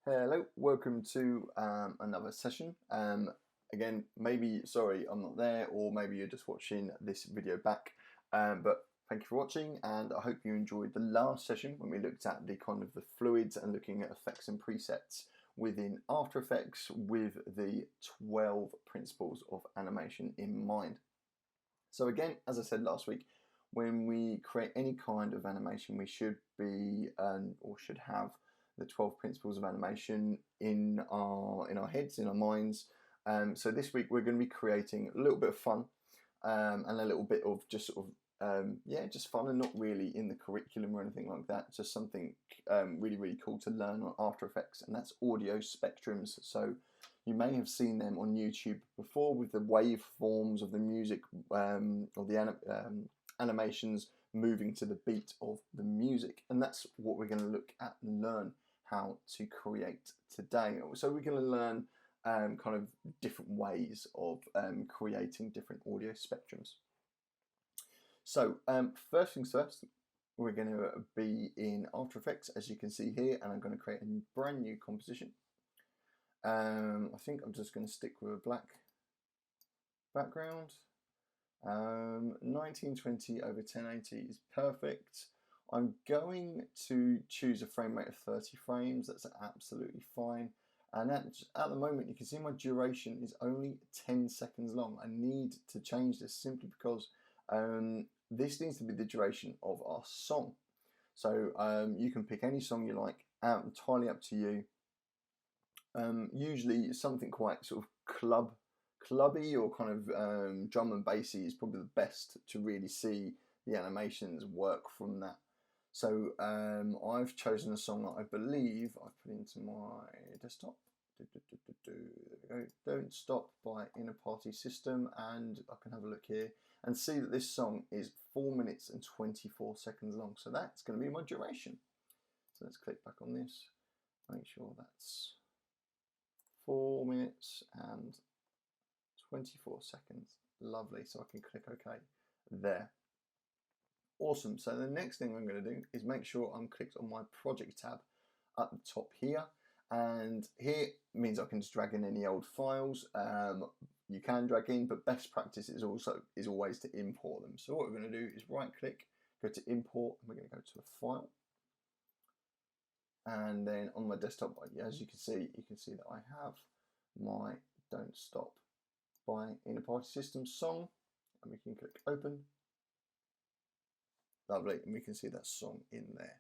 Hello, welcome to another session. Again, maybe, sorry, I'm not there, or maybe you're just watching this video back. But thank you for watching, and I hope you enjoyed the last session when we looked at the kind of the fluids and looking at effects and presets within After Effects with the 12 principles of animation in mind. So again, as I said last week, when we create any kind of animation, we should be or should have the 12 principles of animation in our heads, in our minds. So this week we're going to be creating a little bit of fun and a little bit of just sort of just fun, and not really in the curriculum or anything like that. Just something really cool to learn on After Effects, and that's audio spectrums. So you may have seen them on YouTube before with the waveforms of the music or the animations moving to the beat of the music, and that's what we're going to look at and learn how to create today. So we're going to learn kind of different ways of creating different audio spectrums. So first things first, we're going to be in After Effects, as you can see here, and I'm going to create a brand new composition. I think I'm just going to stick with a black background. 1920 over 1080 is perfect. I'm going to choose a frame rate of 30 frames. That's absolutely fine. And at the moment, you can see my duration is only 10 seconds long. I need to change this simply because this needs to be the duration of our song. So you can pick any song you like, entirely up to you. Usually something quite sort of clubby or kind of drum and bassy is probably the best to really see the animations work from that. So I've chosen a song that I believe I've put into my desktop. There we go. Don't Stop by Inner Party System, and I can have a look here and see that this song is 4 minutes and 24 seconds long. So that's going to be my duration. So let's click back on this. Make sure that's 4 minutes and 24 seconds. Lovely. So I can click OK there. Awesome. So the next thing I'm going to do is make sure I'm clicked on my project tab at the top here. And here means I can just drag in any old files. You can drag in, but best practice is always to import them. So what we're going to do is right click, go to import, and we're going to go to a file. And then on my desktop, as you can see that I have my Don't Stop by Inner Party System song, and we can click open. Lovely, and we can see that song in there.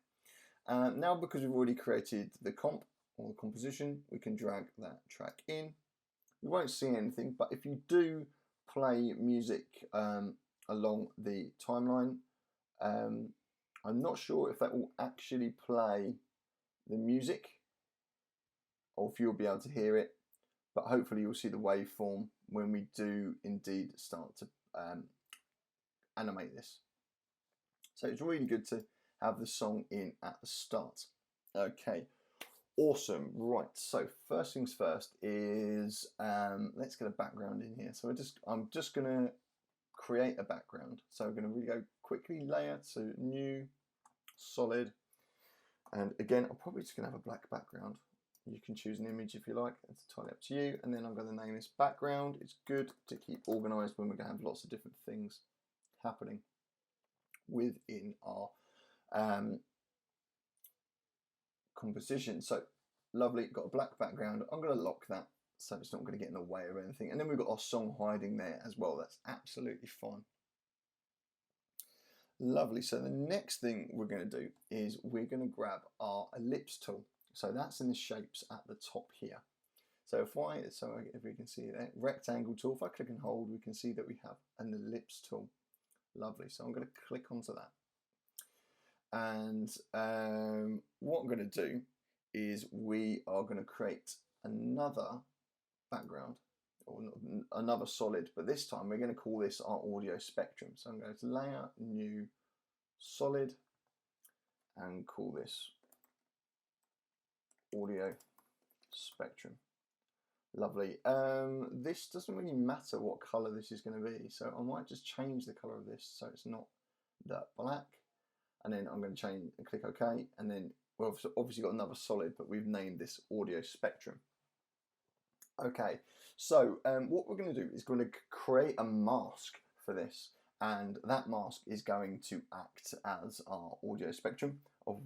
Now, because we've already created the comp or the composition, we can drag that track in. You won't see anything, but if you do play music along the timeline, I'm not sure if that will actually play the music or if you'll be able to hear it, but hopefully you'll see the waveform when we do indeed start to animate this. So it's really good to have the song in at the start. Okay, awesome. Right, so first things first is let's get a background in here. So I'm just going to create a background. So I'm going to really go quickly, layer to new, solid. And again, I'm probably just going to have a black background. You can choose an image if you like. It's entirely up to you. And then I'm going to name this background. It's good to keep organized when we're going to have lots of different things happening within our composition. So lovely, got a black background. I'm going to lock that so it's not going to get in the way of anything. And then we've got our song hiding there as well. That's absolutely fine. Lovely. So the next thing we're going to do is we're going to grab our ellipse tool. So that's in the shapes at the top here. So if we can see that rectangle tool, if I click and hold, we can see that we have an ellipse tool. Lovely. So I'm going to click onto that. And what I'm going to do is we are going to create another background, or another solid, but this time we're going to call this our audio spectrum. So I'm going to layer, new, solid, and call this audio spectrum. Lovely. This doesn't really matter what color this is going to be, so I might just change the color of this so it's not that black, and then I'm going to change and click OK, and then Well, we've obviously got another solid, but we've named this audio spectrum. Okay, so what we're going to do is going to create a mask for this, and that mask is going to act as our audio spectrum of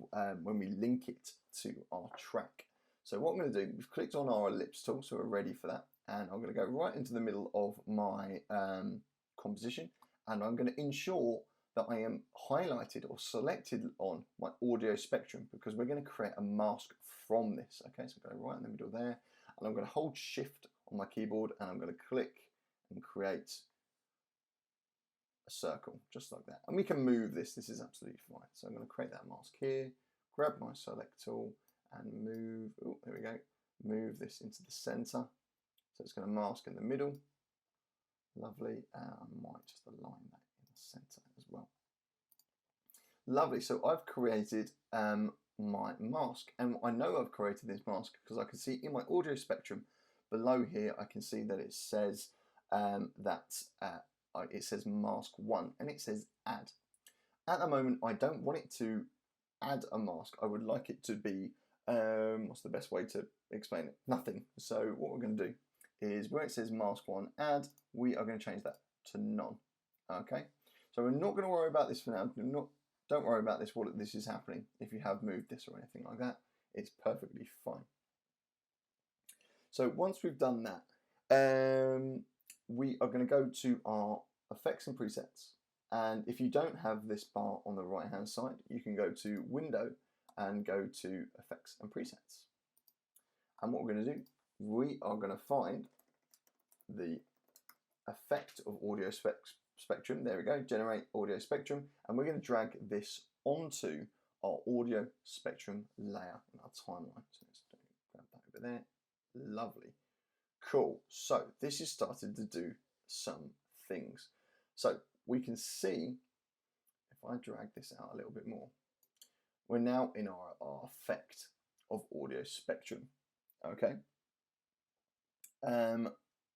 when we link it to our track. So what I'm going to do, we've clicked on our ellipse tool, so we're ready for that, and I'm going to go right into the middle of my composition, and I'm going to ensure that I am highlighted or selected on my audio spectrum, because we're going to create a mask from this. Okay, so go right in the middle there, and I'm going to hold shift on my keyboard, and I'm going to click and create a circle just like that, and we can move this is absolutely fine. So I'm going to create that mask here, grab my select tool and move, oh there we go, move this into the center, so it's going to mask in the middle. Lovely. I might just align that in the center as well. Lovely. So I've created my mask, and I know I've created this mask because I can see in my audio spectrum below here, I can see that it says it says mask 1, and it says add. At the moment, I don't want it to add a mask. I would like it to be what's the best way to explain it? Nothing. So what we're going to do is where it says mask 1 add, we are going to change that to none. Okay, so we're not going to worry about this for now. Don't worry about this while this is happening. If you have moved this or anything like that, it's perfectly fine. So once we've done that, we are going to go to our effects and presets, and if you don't have this bar on the right hand side, you can go to window and go to effects and presets, and what we're going to do, we are going to find the effect of audio spectrum. There we go, generate audio spectrum, and we're going to drag this onto our audio spectrum layer in our timeline. So let's grab that over there. Lovely, cool. So this is started to do some things. So we can see, if I drag this out a little bit more, we're now in our effect of audio spectrum. Okay,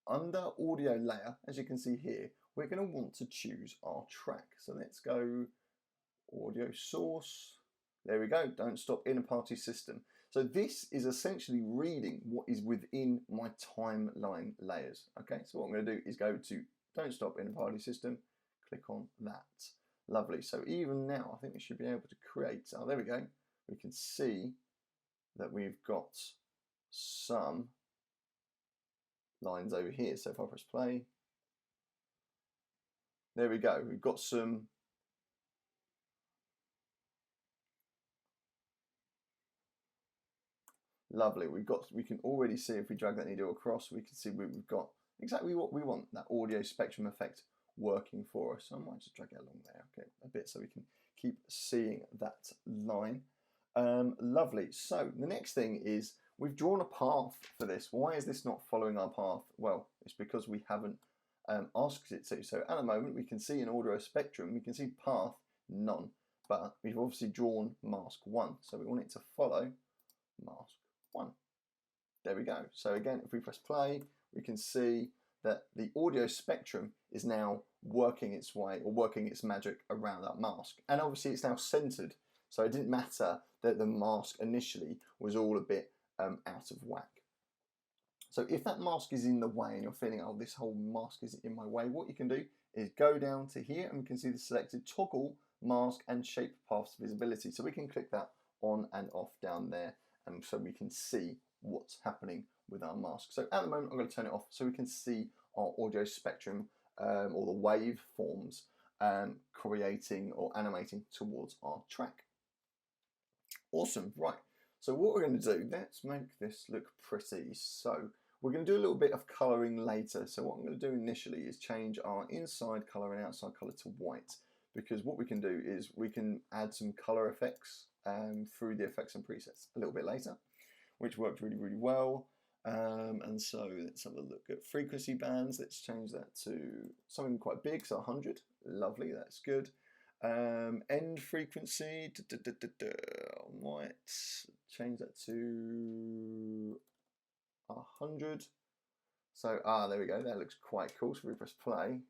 under audio layer, as you can see here, we're going to want to choose our track. So let's go audio source. There we go, don't stop inner party system. So this is essentially reading what is within my timeline layers. Okay, so what I'm going to do is go to don't stop inner party system, click on that. Lovely. So even now, I think we should be able to create. Oh, there we go. We can see that we've got some lines over here. So if I press play, there we go. We've got some lovely. We can already see, if we drag that needle across, we can see we've got exactly what we want, that audio spectrum effect working for us. So I might just drag it along there, okay, a bit, so we can keep seeing that line. Lovely. So the next thing is we've drawn a path for this. Why is this not following our path? Well, it's because we haven't asked it to. So at the moment, we can see in audio spectrum, we can see path none, but we've obviously drawn mask 1, so we want it to follow mask 1. There we go. So again, if we press play, we can see that the audio spectrum is now working its way, or working its magic around that mask. And obviously it's now centered, so it didn't matter that the mask initially was all a bit out of whack. So if that mask is in the way and you're feeling, oh, this whole mask is in my way, what you can do is go down to here and we can see the selected toggle mask and shape paths visibility. So we can click that on and off down there, and so we can see what's happening with our mask. So at the moment, I'm going to turn it off so we can see our audio spectrum or the waveforms creating or animating towards our track. Awesome, right. So what we're going to do, let's make this look pretty. So we're going to do a little bit of colouring later. So what I'm going to do initially is change our inside colour and outside colour to white, because what we can do is we can add some colour effects through the effects and presets a little bit later, which worked really, really well. And so let's have a look at frequency bands. Let's change that to something quite big, so 100. Lovely, that's good. End frequency, I might change that to 100. So, there we go, that looks quite cool. So we press play.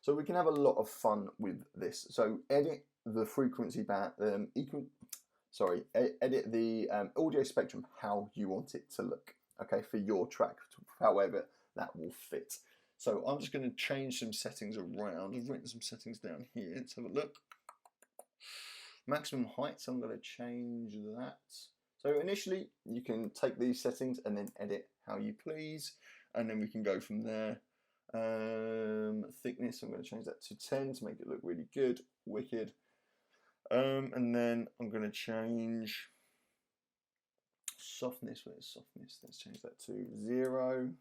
So we can have a lot of fun with this. So edit the frequency band, edit the audio spectrum how you want it to look, okay, for your track, however that will fit. So I'm just going to change some settings around. I've written some settings down here. Let's have a look. Maximum height, so I'm going to change that. So initially you can take these settings and then edit how you please, and then we can go from there. Thickness, I'm going to change that to 10 to make it look really good, wicked. And then I'm going to change softness. Where's softness? Let's change that to 0.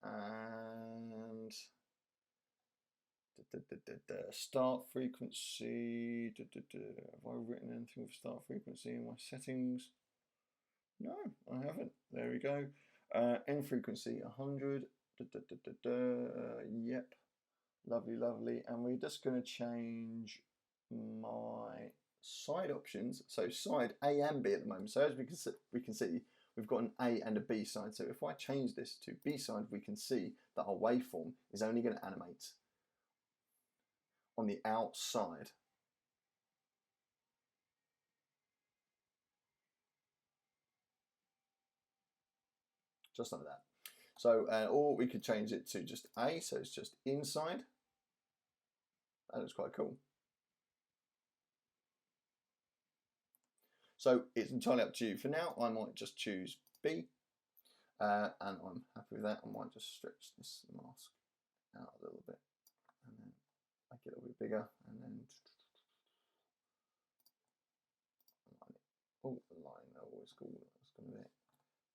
And start frequency. Have I written anything with start frequency in my settings? No, I haven't. There we go. End frequency 100. Yep. Lovely, lovely. And we're just going to change my side options. So side A and B at the moment. So as we can see, we've got an A and a B side. So if I change this to B side, we can see that our waveform is only going to animate on the outside. Just like that. So, or we could change it to just A, so it's just inside. That looks quite cool. So it's entirely up to you. For now, I might just choose B, and I'm happy with that. I might just stretch this mask out a little bit, and then make it a little bit bigger, and then line always cool. That's gonna be it.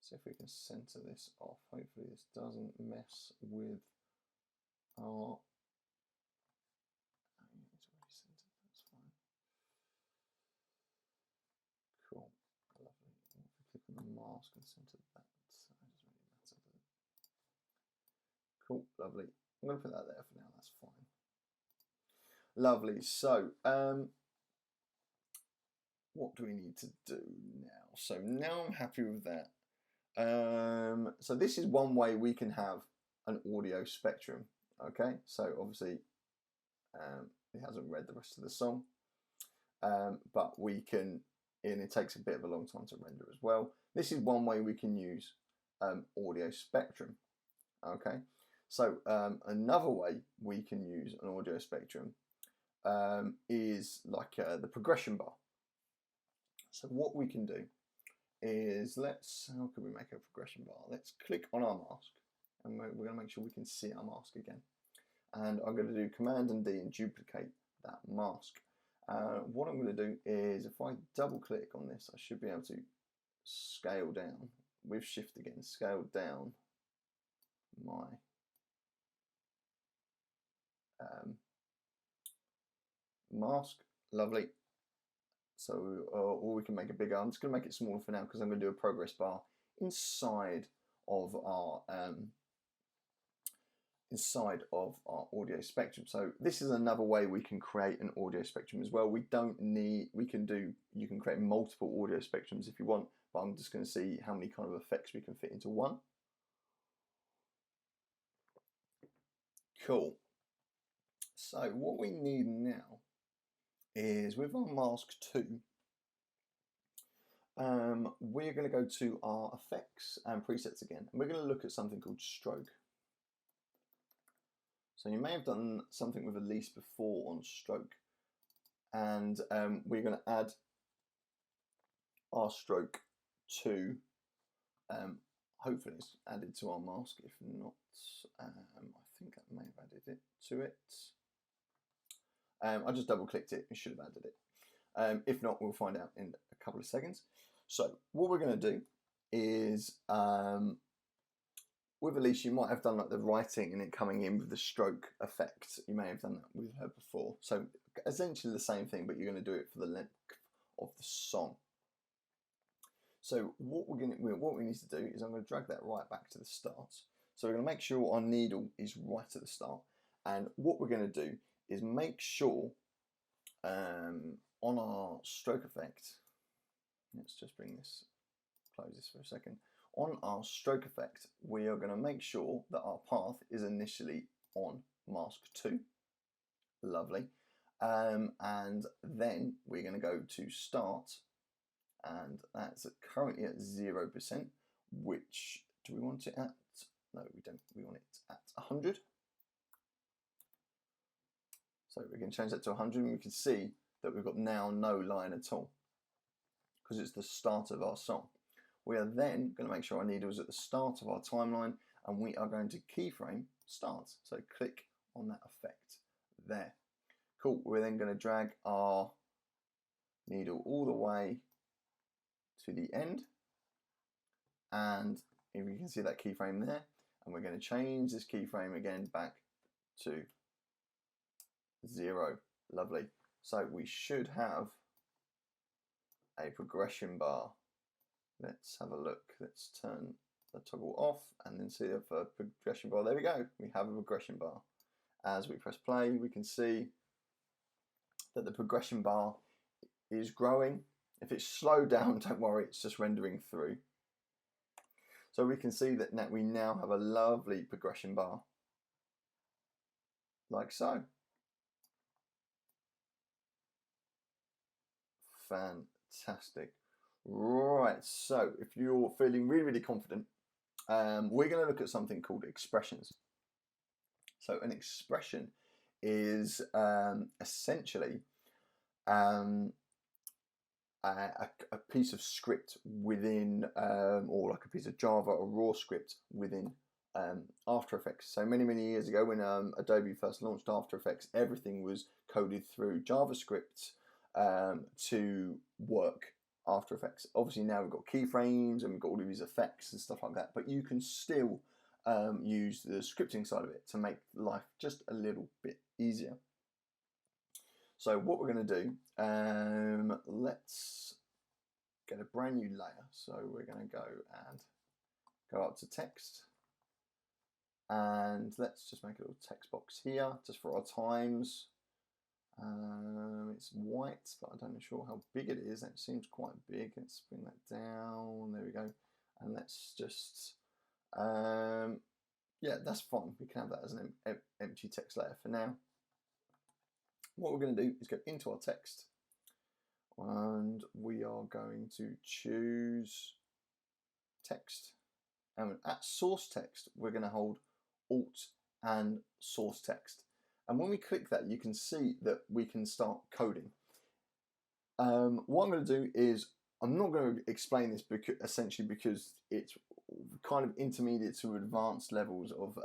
See if we can center this off. Hopefully this doesn't mess with our. It's already centered. That's fine. Cool, lovely. If we click on the mask and center that, so it doesn't really matter, does it? Cool, lovely. I'm going to put that there for now. That's fine. Lovely. So, what do we need to do now? So now I'm happy with that. So this is one way we can have an audio spectrum. Okay, so obviously it hasn't read the rest of the song, but we can, and it takes a bit of a long time to render as well. This is one way we can use audio spectrum. Okay, so another way we can use an audio spectrum is like the progression bar. So what we can do is, how can we make a progression bar? Let's click on our mask, and we're going to make sure we can see our mask again. And I'm going to do Command and D and duplicate that mask. What I'm going to do is, if I double click on this, I should be able to scale down with Shift again, scale down my mask. Lovely. So, or we can make it bigger. I'm just going to make it smaller for now because I'm going to do a progress bar inside of our audio spectrum. So this is another way we can create an audio spectrum as well. You can create multiple audio spectrums if you want, but I'm just going to see how many kind of effects we can fit into one. Cool. So what we need now is, with our mask 2, we're going to go to our effects and presets again, and we're going to look at something called stroke. So you may have done something with Elise before on stroke, and we're going to add our stroke to, hopefully it's added to our mask. If not, I think I may have added it to it. I just double clicked it, it should have added it. If not, we'll find out in a couple of seconds. So what we're going to do is, with Elise, you might have done like the writing and it coming in with the stroke effect. You may have done that with her before. So essentially the same thing, but you're going to do it for the length of the song. So what we need to do is, I'm going to drag that right back to the start. So we're going to make sure our needle is right at the start. And what we're going to do is make sure on our stroke effect, let's just close this for a second. On our stroke effect, we are going to make sure that our path is initially on mask 2. Lovely. And then we're going to go to start, and that's currently at 0%, which, do we want it at, no we don't, we want it at 100. So we can change that to 100, and we can see that we've got now no line at all, because it's the start of our song. We are then going to make sure our needle is at the start of our timeline, and we are going to keyframe start. So click on that effect there. Cool. We're then going to drag our needle all the way to the end, and if you can see that keyframe there, and we're going to change this keyframe again back to 0. Lovely. So we should have a progression bar. Let's have a look. Let's turn the toggle off and then see if a progression bar. There we go. We have a progression bar. As we press play, we can see that the progression bar is growing. If it's slowed down, don't worry, it's just rendering through. So we can see that now we now have a lovely progression bar, like so. Fantastic. Right, so if you're feeling really, really confident, we're going to look at something called expressions. So an expression is essentially a piece of script within, or like a piece of Java or raw script within After Effects. So many, many years ago, when Adobe first launched After Effects, everything was coded through JavaScript to work After Effects. Obviously now we've got keyframes and we've got all of these effects and stuff like that, but you can still use the scripting side of it to make life just a little bit easier. So what we're going to do, let's get a brand new layer. So we're going to go up to text, and let's just make a little text box here just for our times. It's white, but I don't know sure how big it is. That seems quite big. Let's bring that down. There we go. And let's just, yeah, that's fine. We can have that as an empty text layer for now. What we're going to do is go into our text, and we are going to choose text. And at source text, we're going to hold Alt and source text. And when we click that, you can see that we can start coding. What I'm going to do is, I'm not going to explain this essentially because it's kind of intermediate to advanced levels of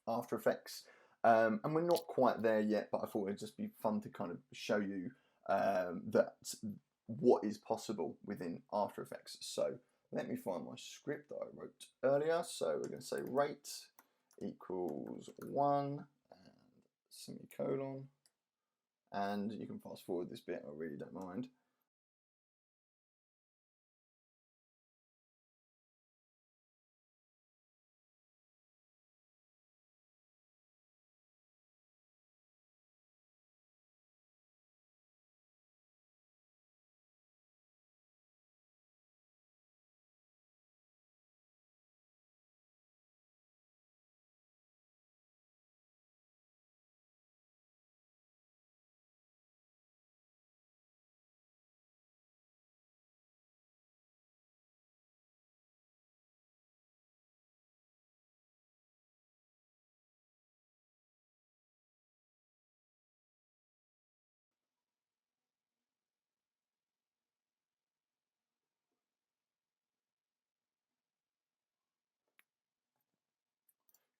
After Effects. And we're not quite there yet, but I thought it'd just be fun to kind of show you that what is possible within After Effects. So let me find my script that I wrote earlier. So we're going to say rate equals 1 and semicolon, and you can fast forward this bit, I really don't mind.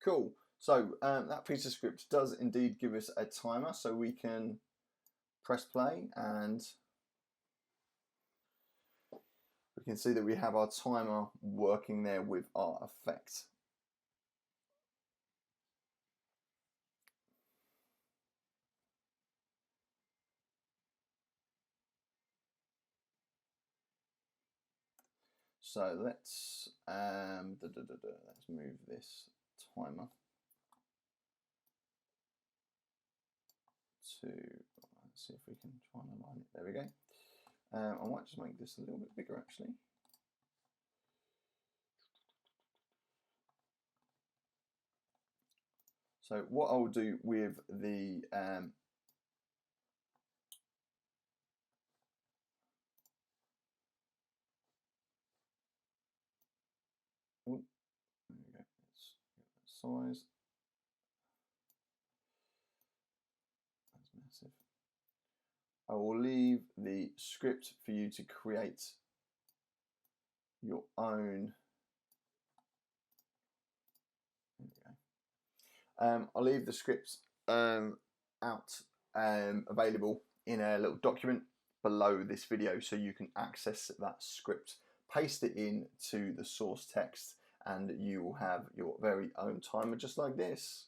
Cool. So that piece of script does indeed give us a timer, so we can press play and we can see that we have our timer working there with our effect. So let's move this timer to, let's see if we can try and align it. There we go. I might just make this a little bit bigger actually. So what I'll do with the oh, there we go. Let's get that size. That's massive. I will leave the script for you to create your own. There we go. I'll leave the scripts out available in a little document below this video, so you can access that script, paste it into the source text, and you will have your very own timer just like this.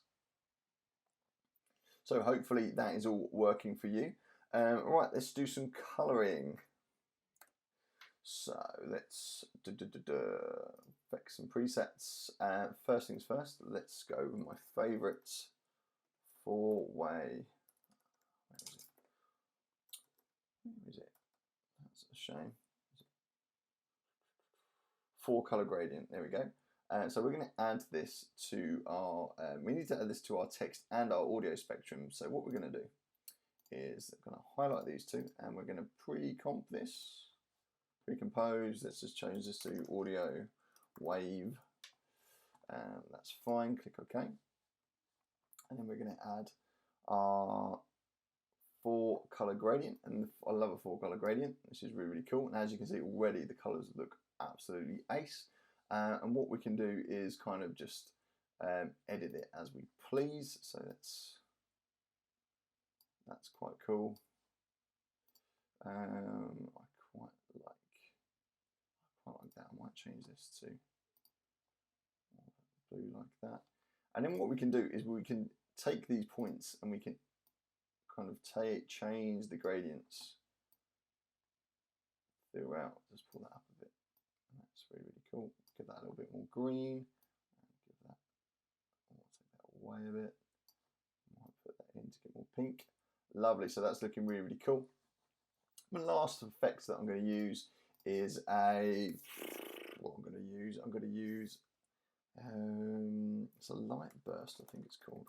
So hopefully that is all working for you. Right, let's do some colouring. So let's fix some presets. First things first, let's go with my favourite four-way. Where is it? That's a shame. 4-color gradient. There we go. So we're going to add this to our. We need to add this to our text and our audio spectrum. So what we're going to do is going to highlight these two, and we're going to pre-comp this. Pre-compose. Let's just change this to audio wave. That's fine. Click OK. And then we're going to add our 4-color gradient, and I love a 4-color gradient. This is really, really cool. And as you can see already, the colors look absolutely ace. And what we can do is kind of just edit it as we please. So that's quite cool. I quite like that. I might change this to blue like that. And then what we can do is we can take these points and we can kind of change the gradients throughout. Just pull that up a bit. And that's really, really cool. Give that a little bit more green. And give that, I'll take that away a bit. Might put that in to get more pink. Lovely. So that's looking really, really cool. The last effects that I'm going to use is what I'm going to use. It's a light burst, I think it's called.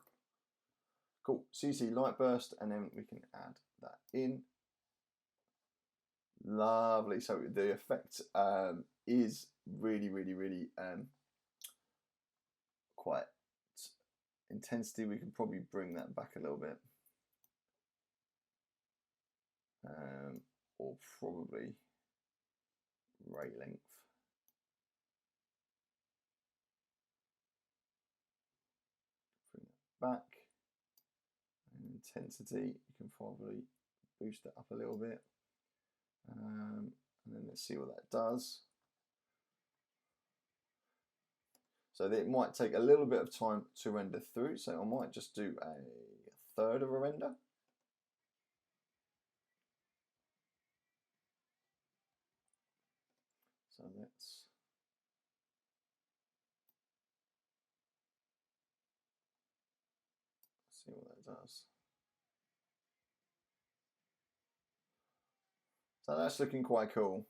Cool. CC light burst, and then we can add that in. Lovely. So the effect is really, really, really quite intensity. We can probably bring that back a little bit, or probably rate length. Bring that back. And intensity, you can probably boost it up a little bit. And then let's see what that does. So it might take a little bit of time to render through, so I might just do a third of a render. So let's see what that does. So that's looking quite cool.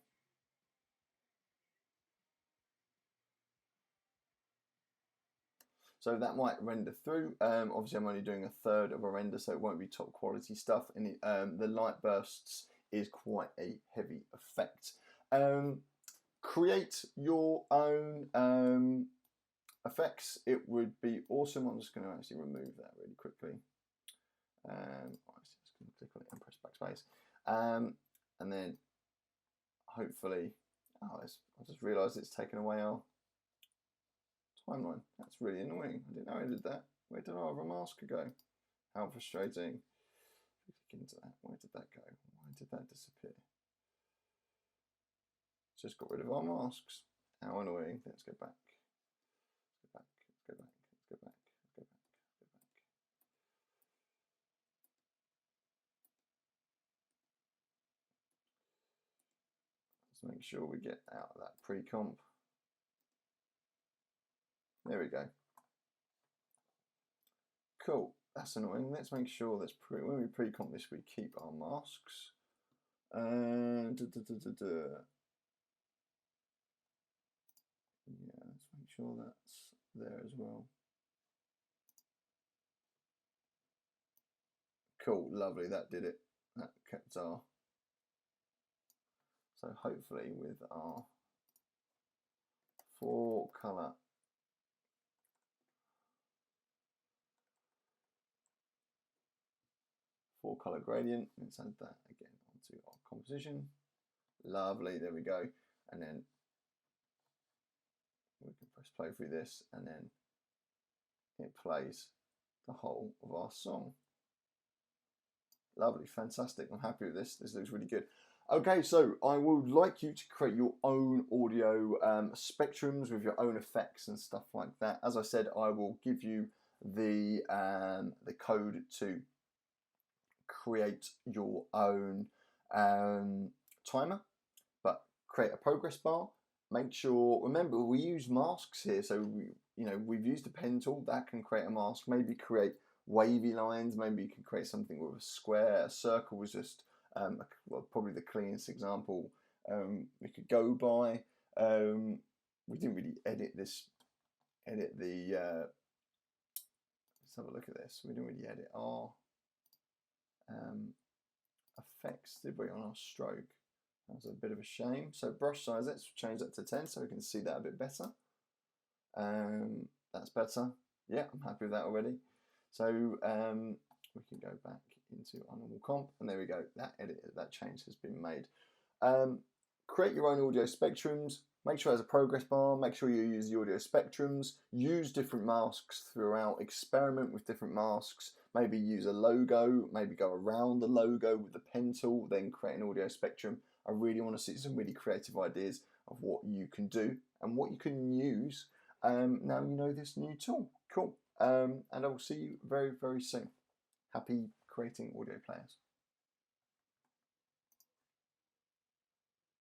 So that might render through. Obviously, I'm only doing a third of a render, so it won't be top quality stuff. And the light bursts is quite a heavy effect. Create your own effects. It would be awesome. I'm just going to actually remove that really quickly. I'm just going to click on it and press backspace. And then hopefully, I just realised it's taken away our timeline. That's really annoying. I didn't know I did that. Where did our other mask go? How frustrating. Click into that. Where did that go? Why did that disappear? Just got rid of our masks. How annoying. Let's go back. Let's go back. Let's go back. Let's go back. Let's go back. Let's go back. Let's make sure we get out of that pre-comp. There we go. Cool. That's annoying. Let's make sure that's when we pre-comp this, we keep our masks. Yeah, let's make sure that's there as well. Cool, lovely, that did it. That kept our, so hopefully with our four colour gradient, let's add that again onto our composition. Lovely, there we go. And then we can press play through this, and then it plays the whole of our song. Lovely, fantastic. I'm happy with this. This looks really good. Okay, so I would like you to create your own audio spectrums with your own effects and stuff like that. As I said, I will give you the code to create your own timer, but create a progress bar. Make sure, remember, we use masks here, so we've used a pen tool that can create a mask. Maybe create wavy lines. Maybe you can create something with a square. A circle was just well, probably the cleanest example we could go by. We didn't really edit the let's have a look at this. We didn't really edit our effects, did we, on our stroke? That was a bit of a shame. So brush size, let's change that to 10 so we can see that a bit better. That's better. Yeah, I'm happy with that already. So we can go back into our normal comp, and there we go. That change has been made. Create your own audio spectrums. Make sure there's a progress bar. Make sure you use the audio spectrums. Use different masks throughout. Experiment with different masks. Maybe use a logo. Maybe go around the logo with the pen tool. Then create an audio spectrum. I really want to see some really creative ideas of what you can do and what you can use. Now you know this new tool. Cool. And I will see you very, very soon. Happy creating audio players.